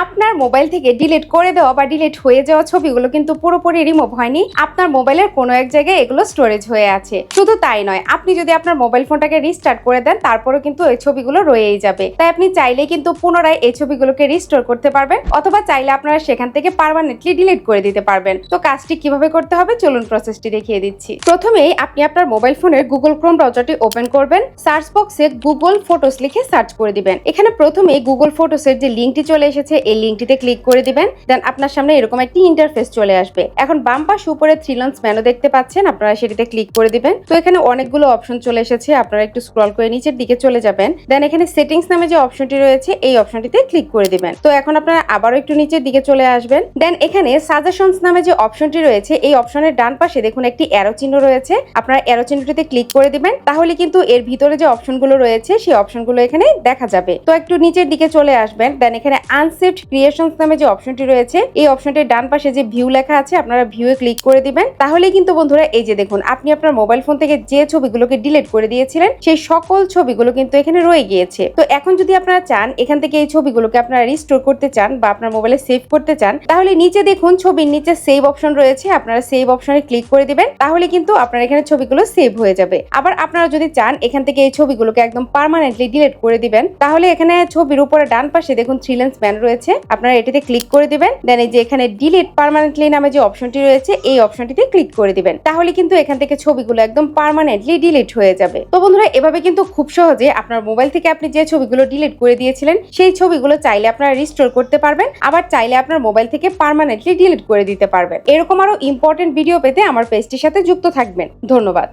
আপনার মোবাইল থেকে ডিলিট করে দেওয়া বা ডিলিট হয়ে যাওয়া ছবিগুলো কিন্তু পুরোপুরি রিমুভ হয়নি, আপনার মোবাইলের কোনো এক জায়গায় এগুলো স্টোরেজ হয়ে আছে। শুধু তাই নয়, আপনি যদি আপনার মোবাইল ফোনটাকে রিস্টার্ট করে দেন তারপরেও কিন্তু এই ছবিগুলো রয়েই যাবে। তাই আপনি চাইলে কিন্তু পুনরায় এই ছবিগুলোকে রিস্টোর করতে পারবেন, অথবা চাইলে আপনারা সেখান থেকে পার্মানেন্টলি ডিলিট করে দিতে পারবেন। তো কাজটি কিভাবে করতে হবে চলুন প্রসেসটি দেখিয়ে দিচ্ছি। প্রথমেই আপনি আপনার মোবাইল ফোনের গুগল ক্রোম ব্রাউজারটি ওপেন করবেন, সার্চ বক্সে গুগল ফটোস লিখে সার্চ করে দিবেন। এখানে প্রথমেই গুগল ফটোসের যে লিঙ্কটি চলে এসেছে এই লিঙ্কটিতে ক্লিক করে দিবেন। দেন আপনার সামনে এরকম একটি ইন্টারফেস চলে আসবে। এখন বাম পাশে উপরে থ্রি লাইনস মেনু দেখতে পাচ্ছেন, আপনারা সেটিতে ক্লিক করে দিবেন। তো এখানে অনেকগুলো অপশন চলে এসেছে, আপনারা একটু স্ক্রল করে নিচের দিকে চলে যাবেন। দেন এখানে সেটিংস নামে যে অপশনটি রয়েছে এই অপশনটিতে ক্লিক করে দিবেন। তো এখন আপনারা আবারও একটু নিচের দিকে চলে আসবেন। দেন এখানে সাজেশনস নামে যে অপশনটি রয়েছে এই অপশনের ডান পাশে দেখুন একটি অ্যারো চিহ্ন রয়েছে, আপনারা অ্যারো চিহ্নটিতে ক্লিক করে দিবেন। তাহলে কিন্তু এর ভিতরে যে অপশনগুলো রয়েছে সেই অপশনগুলো এখানে দেখা যাবে। তো একটু নিচের দিকে চলে আসবেন। দেন এখানে আনসেভড ক্রিয়েশনস নামে যে অপশনটি রয়েছে এই অপশনটির ডান পাশে যে ভিউ লেখা আছে আপনারা ভিউয়ে ক্লিক করে দিবেন। তাহলে কিন্তু বন্ধুরা এই যে দেখুন আপনি আপনার মোবাইল ফোন থেকে যে ছবিগুলোকে ডিলিট করে দিয়েছিলেন সেই সকল ছবিগুলো কিন্তু এখানে রয়ে গিয়েছে। তো এখন যদি আপনারা চান এখান থেকে এই ছবিগুলোকে আপনারা রিস্টোর করতে চান বা আপনার মোবাইলে সেভ করতে চান, তাহলে নিচে দেখুন ছবির নিচে সেভ অপশন রয়েছে, আপনারা সেভ অপশনে ক্লিক করে দিবেন। তাহলে কিন্তু আপনার এখানে ছবিগুলো সেভ হয়ে যাবে। আবার আপনারা যদি চান এখান থেকে এই ছবিগুলোকে একদম পার্মানেন্টলি ডিলিট করে দিবেন, তাহলে এখানে ছবির উপরে ডান পাশে দেখুন থ্রি লাইনস মেনু রয়েছে, আপনারা এটিতে ক্লিক করে দিবেন। দেন এই যে এখানে ডিলিট পার্মানেন্টলি নামে যে অপশনটি রয়েছে এই অপশনটিতে ক্লিক করে দিবেন। তাহলে কিন্তু এখান থেকে ছবিগুলো একদম পার্মানেন্টলি ডিলিট হয়ে যাবে। তো বন্ধুরা এভাবে কিন্তু খুব সহজে আপনার মোবাইল থেকে আপনি যে ছবিগুলো ডিলিট করে দিয়েছিলেন সেই ছবিগুলো চাইলে আপনারা রিস্টোর করতে পারবেন, আবার চাইলে আপনার মোবাইল থেকে পার্মানেন্টলি ডিলিট করে দিতে পারবেন। এরকম আরো ইম্পর্টেন্ট ভিডিও পেতে আমার পেজটির সাথে যুক্ত থাকবেন। ধন্যবাদ।